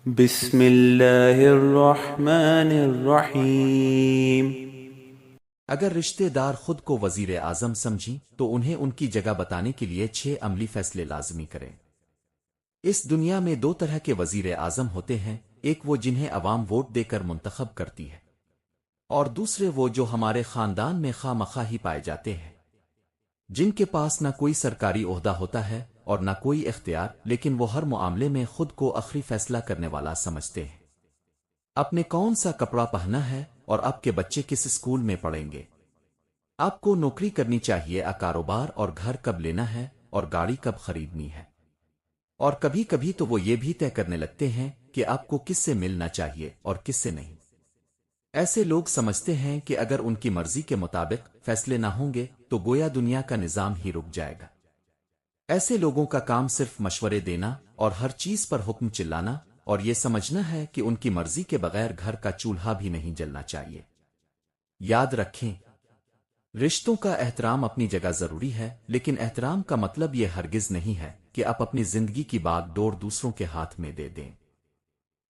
بسم اللہ الرحمن الرحیم۔ اگر رشتے دار خود کو وزیر اعظم سمجھیں تو انہیں ان کی جگہ بتانے کے لیے 6 عملی فیصلے لازمی کریں۔ اس دنیا میں 2 طرح کے وزیر اعظم ہوتے ہیں، ایک وہ جنہیں عوام ووٹ دے کر منتخب کرتی ہے، اور دوسرے وہ جو ہمارے خاندان میں خواہ مخواہ ہی پائے جاتے ہیں، جن کے پاس نہ کوئی سرکاری عہدہ ہوتا ہے اور نہ کوئی اختیار، لیکن وہ ہر معاملے میں خود کو آخری فیصلہ کرنے والا سمجھتے ہیں۔ آپ نے کون سا کپڑا پہنا ہے اور آپ کے بچے کس اسکول میں پڑھیں گے؟ آپ کو نوکری کرنی چاہیے، کاروبار اور گھر کب لینا ہے اور گاڑی کب خریدنی ہے؟ اور کبھی کبھی تو وہ یہ بھی طے کرنے لگتے ہیں کہ آپ کو کس سے ملنا چاہیے اور کس سے نہیں۔ ایسے لوگ سمجھتے ہیں کہ اگر ان کی مرضی کے مطابق فیصلے نہ ہوں گے تو گویا دنیا کا نظام ہی رک جائے گا۔ ایسے لوگوں کا کام صرف مشورے دینا اور ہر چیز پر حکم چلانا اور یہ سمجھنا ہے کہ ان کی مرضی کے بغیر گھر کا چولہا بھی نہیں جلنا چاہیے۔ یاد رکھیں، رشتوں کا احترام اپنی جگہ ضروری ہے، لیکن احترام کا مطلب یہ ہرگز نہیں ہے کہ آپ اپنی زندگی کی باغ ڈور دوسروں کے ہاتھ میں دے دیں۔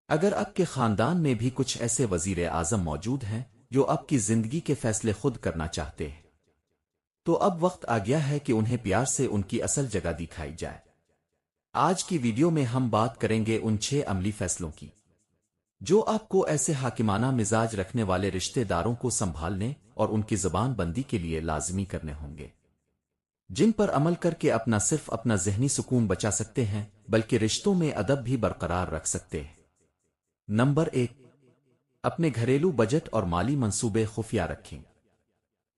اگر آپ کے خاندان میں بھی کچھ ایسے وزیر اعظم موجود ہیں جو آپ کی زندگی کے فیصلے خود کرنا چاہتے ہیں، تو اب وقت آ گیا ہے کہ انہیں پیار سے ان کی اصل جگہ دکھائی جائے۔ آج کی ویڈیو میں ہم بات کریں گے ان 6 عملی فیصلوں کی جو آپ کو ایسے حاکمانہ مزاج رکھنے والے رشتے داروں کو سنبھالنے اور ان کی زبان بندی کے لیے لازمی کرنے ہوں گے، جن پر عمل کر کے اپنا صرف اپنا ذہنی سکون بچا سکتے ہیں بلکہ رشتوں میں ادب بھی برقرار رکھ سکتے ہیں۔ نمبر 1، اپنے گھریلو بجٹ اور مالی منصوبے خفیہ رکھیں۔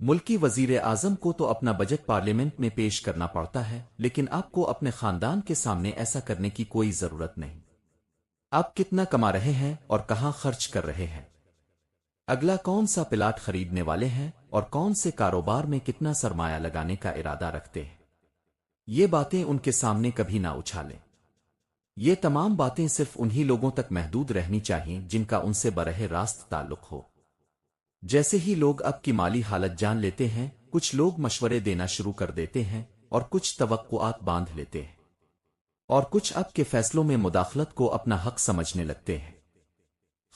ملکی وزیر اعظم کو تو اپنا بجٹ پارلیمنٹ میں پیش کرنا پڑتا ہے، لیکن آپ کو اپنے خاندان کے سامنے ایسا کرنے کی کوئی ضرورت نہیں۔ آپ کتنا کما رہے ہیں اور کہاں خرچ کر رہے ہیں؟ اگلا کون سا پلاٹ خریدنے والے ہیں اور کون سے کاروبار میں کتنا سرمایہ لگانے کا ارادہ رکھتے ہیں؟ یہ باتیں ان کے سامنے کبھی نہ اچھالیں۔ یہ تمام باتیں صرف انہی لوگوں تک محدود رہنی چاہیے جن کا ان سے براہ راست تعلق ہو۔ جیسے ہی لوگ اب کی مالی حالت جان لیتے ہیں، کچھ لوگ مشورے دینا شروع کر دیتے ہیں اور کچھ توقعات باندھ لیتے ہیں، اور کچھ اب کے فیصلوں میں مداخلت کو اپنا حق سمجھنے لگتے ہیں۔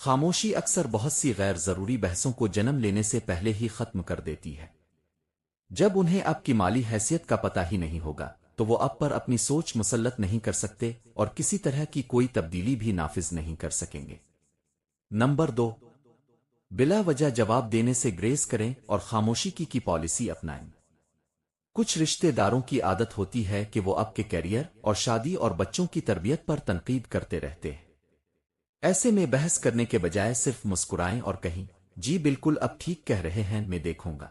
خاموشی اکثر بہت سی غیر ضروری بحثوں کو جنم لینے سے پہلے ہی ختم کر دیتی ہے۔ جب انہیں آپ کی مالی حیثیت کا پتہ ہی نہیں ہوگا تو وہ آپ پر اپنی سوچ مسلط نہیں کر سکتے اور کسی طرح کی کوئی تبدیلی بھی نافذ نہیں کر سکیں گے۔ نمبر 2، بلا وجہ جواب دینے سے گریز کریں اور خاموشی کی پالیسی اپنائیں۔ کچھ رشتے داروں کی عادت ہوتی ہے کہ وہ آپ کے کیریئر اور شادی اور بچوں کی تربیت پر تنقید کرتے رہتے ہیں۔ ایسے میں بحث کرنے کے بجائے صرف مسکرائیں اور کہیں، جی بالکل اب ٹھیک کہہ رہے ہیں، میں دیکھوں گا۔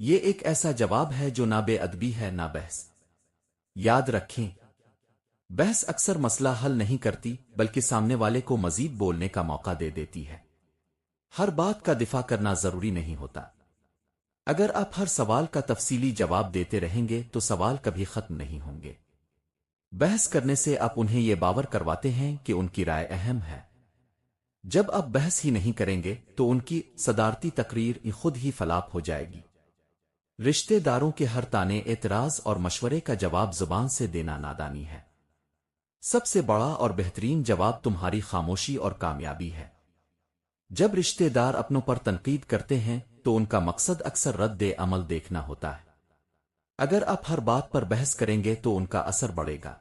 یہ ایک ایسا جواب ہے جو نہ بے ادبی ہے نہ بحث۔ یاد رکھیں، بحث اکثر مسئلہ حل نہیں کرتی بلکہ سامنے والے کو مزید بولنے کا موقع دے دیتی ہے۔ ہر بات کا دفاع کرنا ضروری نہیں ہوتا۔ اگر آپ ہر سوال کا تفصیلی جواب دیتے رہیں گے تو سوال کبھی ختم نہیں ہوں گے۔ بحث کرنے سے آپ انہیں یہ باور کرواتے ہیں کہ ان کی رائے اہم ہے۔ جب آپ بحث ہی نہیں کریں گے تو ان کی صدارتی تقریر خود ہی فلاپ ہو جائے گی۔ رشتے داروں کے ہر تانے، اعتراض اور مشورے کا جواب زبان سے دینا نادانی ہے۔ سب سے بڑا اور بہترین جواب تمہاری خاموشی اور کامیابی ہے۔ جب رشتے دار اپنوں پر تنقید کرتے ہیں تو ان کا مقصد اکثر رد عمل دیکھنا ہوتا ہے۔ اگر آپ ہر بات پر بحث کریں گے تو ان کا اثر بڑھے گا۔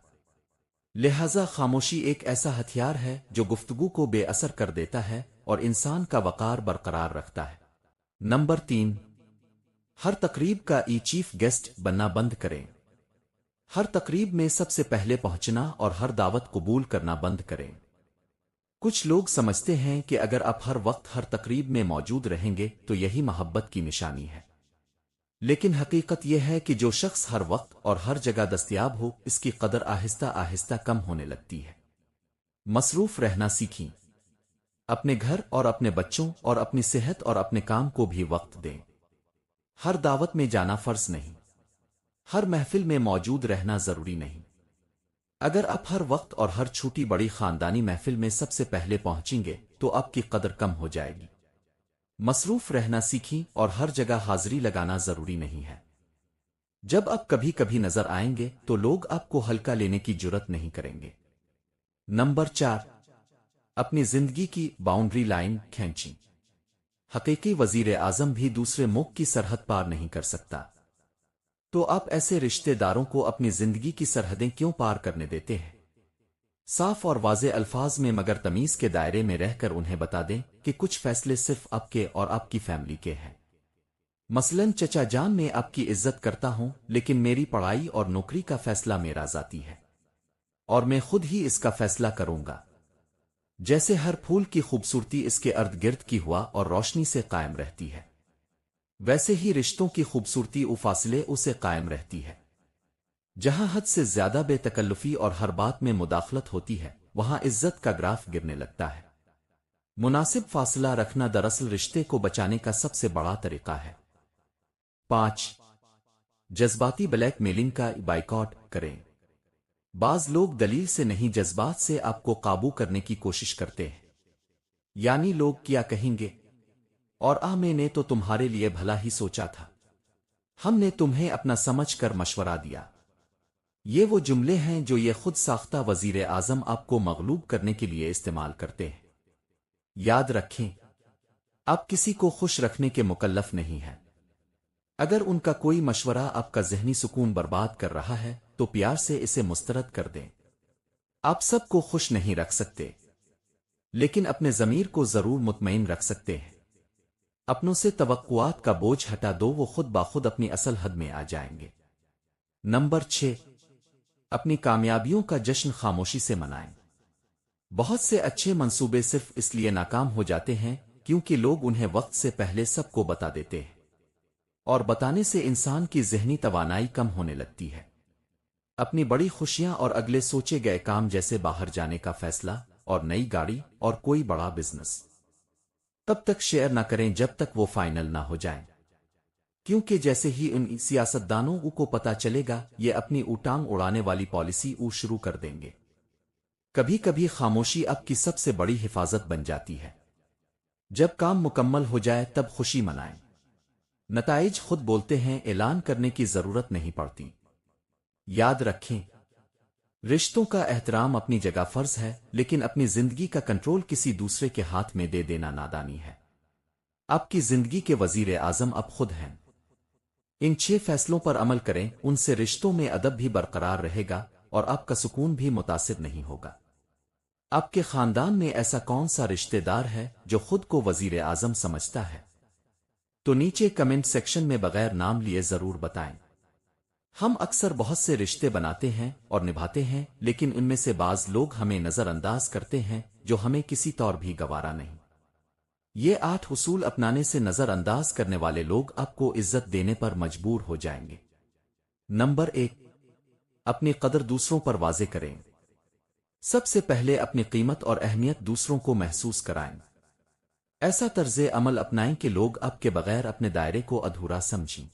لہذا خاموشی ایک ایسا ہتھیار ہے جو گفتگو کو بے اثر کر دیتا ہے اور انسان کا وقار برقرار رکھتا ہے۔ نمبر 3، ہر تقریب کا چیف گیسٹ بننا بند کریں۔ ہر تقریب میں سب سے پہلے پہنچنا اور ہر دعوت قبول کرنا بند کریں۔ کچھ لوگ سمجھتے ہیں کہ اگر آپ ہر وقت ہر تقریب میں موجود رہیں گے تو یہی محبت کی نشانی ہے، لیکن حقیقت یہ ہے کہ جو شخص ہر وقت اور ہر جگہ دستیاب ہو، اس کی قدر آہستہ آہستہ کم ہونے لگتی ہے۔ مصروف رہنا سیکھیں۔ اپنے گھر اور اپنے بچوں اور اپنی صحت اور اپنے کام کو بھی وقت دیں۔ ہر دعوت میں جانا فرض نہیں، ہر محفل میں موجود رہنا ضروری نہیں۔ اگر آپ ہر وقت اور ہر چھوٹی بڑی خاندانی محفل میں سب سے پہلے پہنچیں گے تو آپ کی قدر کم ہو جائے گی۔ مصروف رہنا سیکھیں اور ہر جگہ حاضری لگانا ضروری نہیں ہے۔ جب آپ کبھی کبھی نظر آئیں گے تو لوگ آپ کو ہلکا لینے کی جرت نہیں کریں گے۔ نمبر 4، اپنی زندگی کی باؤنڈری لائن کھینچی۔ حقیقی وزیر اعظم بھی دوسرے ملک کی سرحد پار نہیں کر سکتا، تو آپ ایسے رشتہ داروں کو اپنی زندگی کی سرحدیں کیوں پار کرنے دیتے ہیں؟ صاف اور واضح الفاظ میں مگر تمیز کے دائرے میں رہ کر انہیں بتا دیں کہ کچھ فیصلے صرف آپ کے اور آپ کی فیملی کے ہیں۔ مثلاً چچا جان، میں آپ کی عزت کرتا ہوں، لیکن میری پڑھائی اور نوکری کا فیصلہ میرا ذاتی ہے اور میں خود ہی اس کا فیصلہ کروں گا۔ جیسے ہر پھول کی خوبصورتی اس کے ارد گرد کی ہوا اور روشنی سے قائم رہتی ہے، ویسے ہی رشتوں کی خوبصورتی و فاصلے اسے قائم رہتی ہے۔ جہاں حد سے زیادہ بے تکلفی اور ہر بات میں مداخلت ہوتی ہے، وہاں عزت کا گراف گرنے لگتا ہے۔ مناسب فاصلہ رکھنا دراصل رشتے کو بچانے کا سب سے بڑا طریقہ ہے۔ 5 جذباتی بلیک میلنگ کا بائیکاٹ کریں۔ بعض لوگ دلیل سے نہیں، جذبات سے آپ کو قابو کرنے کی کوشش کرتے ہیں۔ یعنی لوگ کیا کہیں گے، اور میں نے تو تمہارے لیے بھلا ہی سوچا تھا، ہم نے تمہیں اپنا سمجھ کر مشورہ دیا۔ یہ وہ جملے ہیں جو یہ خود ساختہ وزیر اعظم آپ کو مغلوب کرنے کے لیے استعمال کرتے ہیں۔ یاد رکھیں، آپ کسی کو خوش رکھنے کے مکلف نہیں ہیں۔ اگر ان کا کوئی مشورہ آپ کا ذہنی سکون برباد کر رہا ہے تو پیار سے اسے مسترد کر دیں۔ آپ سب کو خوش نہیں رکھ سکتے، لیکن اپنے ضمیر کو ضرور مطمئن رکھ سکتے ہیں۔ اپنوں سے توقعات کا بوجھ ہٹا دو، وہ خود بخود اپنی اصل حد میں آ جائیں گے۔ نمبر 6 اپنی کامیابیوں کا جشن خاموشی سے منائیں۔ بہت سے اچھے منصوبے صرف اس لیے ناکام ہو جاتے ہیں کیونکہ لوگ انہیں وقت سے پہلے سب کو بتا دیتے ہیں، اور بتانے سے انسان کی ذہنی توانائی کم ہونے لگتی ہے۔ اپنی بڑی خوشیاں اور اگلے سوچے گئے کام جیسے باہر جانے کا فیصلہ اور نئی گاڑی اور کوئی بڑا بزنس تب تک شیئر نہ کریں جب تک وہ فائنل نہ ہو جائیں، کیونکہ جیسے ہی ان سیاستدانوں کو پتا چلے گا، یہ اپنی ٹانگ اڑانے والی پالیسی شروع کر دیں گے۔ کبھی کبھی خاموشی آپ کی سب سے بڑی حفاظت بن جاتی ہے۔ جب کام مکمل ہو جائے تب خوشی منائیں۔ نتائج خود بولتے ہیں، اعلان کرنے کی ضرورت نہیں پڑتی۔ یاد رکھیں، رشتوں کا احترام اپنی جگہ فرض ہے، لیکن اپنی زندگی کا کنٹرول کسی دوسرے کے ہاتھ میں دے دینا نادانی ہے۔ آپ کی زندگی کے وزیر اعظم آپ خود ہیں۔ ان 6 فیصلوں پر عمل کریں، ان سے رشتوں میں ادب بھی برقرار رہے گا اور آپ کا سکون بھی متاثر نہیں ہوگا۔ آپ کے خاندان میں ایسا کون سا رشتہ دار ہے جو خود کو وزیر اعظم سمجھتا ہے؟ تو نیچے کمنٹ سیکشن میں بغیر نام لیے ضرور بتائیں۔ ہم اکثر بہت سے رشتے بناتے ہیں اور نبھاتے ہیں، لیکن ان میں سے بعض لوگ ہمیں نظر انداز کرتے ہیں جو ہمیں کسی طور بھی گوارا نہیں۔ یہ 8 اصول اپنانے سے نظر انداز کرنے والے لوگ آپ کو عزت دینے پر مجبور ہو جائیں گے۔ نمبر 1 اپنی قدر دوسروں پر واضح کریں۔ سب سے پہلے اپنی قیمت اور اہمیت دوسروں کو محسوس کرائیں۔ ایسا طرز عمل اپنائیں کہ لوگ آپ کے بغیر اپنے دائرے کو ادھورا سمجھیں۔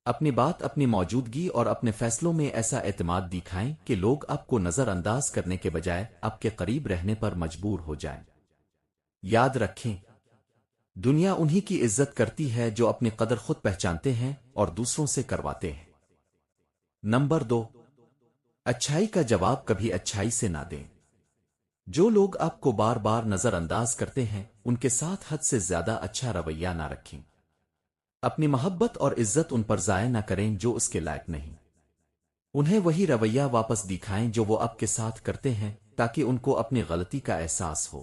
اپنی بات، اپنی موجودگی اور اپنے فیصلوں میں ایسا اعتماد دکھائیں کہ لوگ آپ کو نظر انداز کرنے کے بجائے آپ کے قریب رہنے پر مجبور ہو جائیں۔ یاد رکھیں، دنیا انہی کی عزت کرتی ہے جو اپنی قدر خود پہچانتے ہیں اور دوسروں سے کرواتے ہیں۔ نمبر 2 اچھائی کا جواب کبھی اچھائی سے نہ دیں۔ جو لوگ آپ کو بار بار نظر انداز کرتے ہیں، ان کے ساتھ حد سے زیادہ اچھا رویہ نہ رکھیں۔ اپنی محبت اور عزت ان پر ضائع نہ کریں جو اس کے لائق نہیں۔ انہیں وہی رویہ واپس دکھائیں جو وہ آپ کے ساتھ کرتے ہیں، تاکہ ان کو اپنی غلطی کا احساس ہو۔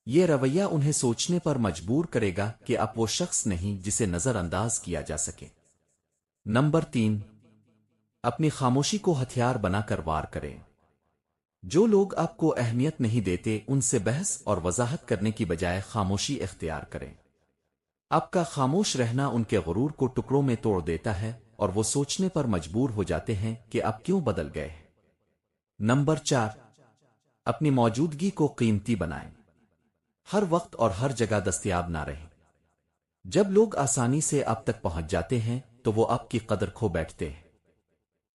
یہ رویہ انہیں سوچنے پر مجبور کرے گا کہ آپ وہ شخص نہیں جسے نظر انداز کیا جا سکے۔ نمبر 3 اپنی خاموشی کو ہتھیار بنا کر وار کریں۔ جو لوگ آپ کو اہمیت نہیں دیتے، ان سے بحث اور وضاحت کرنے کی بجائے خاموشی اختیار کریں۔ آپ کا خاموش رہنا ان کے غرور کو ٹکڑوں میں توڑ دیتا ہے اور وہ سوچنے پر مجبور ہو جاتے ہیں کہ آپ کیوں بدل گئے ہیں۔ نمبر 4 اپنی موجودگی کو قیمتی بنائیں۔ ہر وقت اور ہر جگہ دستیاب نہ رہیں۔ جب لوگ آسانی سے آپ تک پہنچ جاتے ہیں تو وہ آپ کی قدر کھو بیٹھتے ہیں۔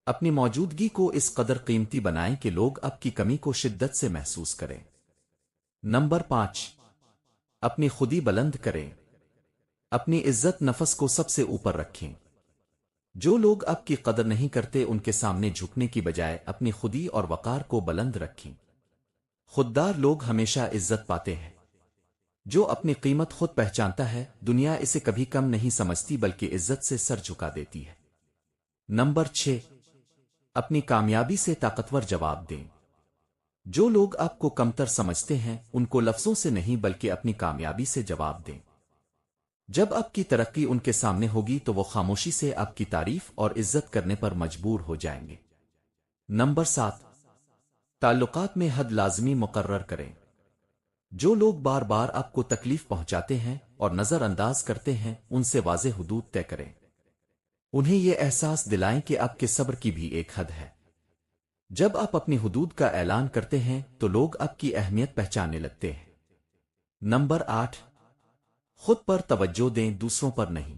اپنی موجودگی کو اس قدر قیمتی بنائیں کہ لوگ آپ کی کمی کو شدت سے محسوس کریں۔ نمبر 5 اپنی خودی بلند کریں۔ اپنی عزت نفس کو سب سے اوپر رکھیں۔ جو لوگ آپ کی قدر نہیں کرتے، ان کے سامنے جھکنے کی بجائے اپنی خودی اور وقار کو بلند رکھیں۔ خوددار لوگ ہمیشہ عزت پاتے ہیں۔ جو اپنی قیمت خود پہچانتا ہے دنیا اسے کبھی کم نہیں سمجھتی بلکہ عزت سے سر جھکا دیتی ہے۔ نمبر 6، اپنی کامیابی سے طاقتور جواب دیں۔ جو لوگ آپ کو کمتر سمجھتے ہیں ان کو لفظوں سے نہیں بلکہ اپنی کامیابی سے جواب دیں۔ جب آپ کی ترقی ان کے سامنے ہوگی تو وہ خاموشی سے آپ کی تعریف اور عزت کرنے پر مجبور ہو جائیں گے۔ نمبر 7، تعلقات میں حد لازمی مقرر کریں۔ جو لوگ بار بار آپ کو تکلیف پہنچاتے ہیں اور نظر انداز کرتے ہیں ان سے واضح حدود طے کریں۔ انہیں یہ احساس دلائیں کہ آپ کے صبر کی بھی ایک حد ہے۔ جب آپ اپنی حدود کا اعلان کرتے ہیں تو لوگ آپ کی اہمیت پہچاننے لگتے ہیں۔ نمبر 8، خود پر توجہ دیں دوسروں پر نہیں۔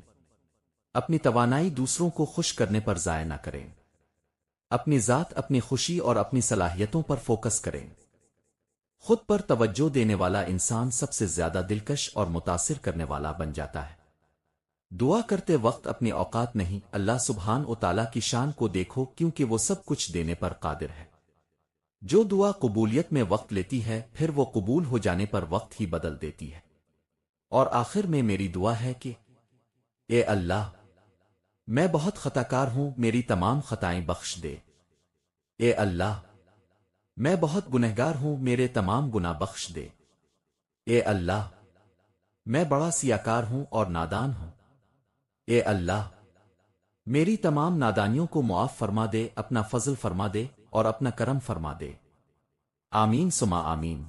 اپنی توانائی دوسروں کو خوش کرنے پر ضائع نہ کریں۔ اپنی ذات، اپنی خوشی اور اپنی صلاحیتوں پر فوکس کریں۔ خود پر توجہ دینے والا انسان سب سے زیادہ دلکش اور متاثر کرنے والا بن جاتا ہے۔ دعا کرتے وقت اپنی اوقات نہیں اللہ سبحانہ و تعالیٰ کی شان کو دیکھو کیونکہ وہ سب کچھ دینے پر قادر ہے۔ جو دعا قبولیت میں وقت لیتی ہے پھر وہ قبول ہو جانے پر وقت ہی بدل دیتی ہے۔ اور آخر میں میری دعا ہے کہ اے اللہ، میں بہت خطا کار ہوں، میری تمام خطائیں بخش دے۔ اے اللہ، میں بہت گنہگار ہوں، میرے تمام گناہ بخش دے۔ اے اللہ، میں بڑا سیاکار ہوں اور نادان ہوں۔ اے اللہ، میری تمام نادانیوں کو معاف فرما دے، اپنا فضل فرما دے اور اپنا کرم فرما دے۔ آمین ثم آمین۔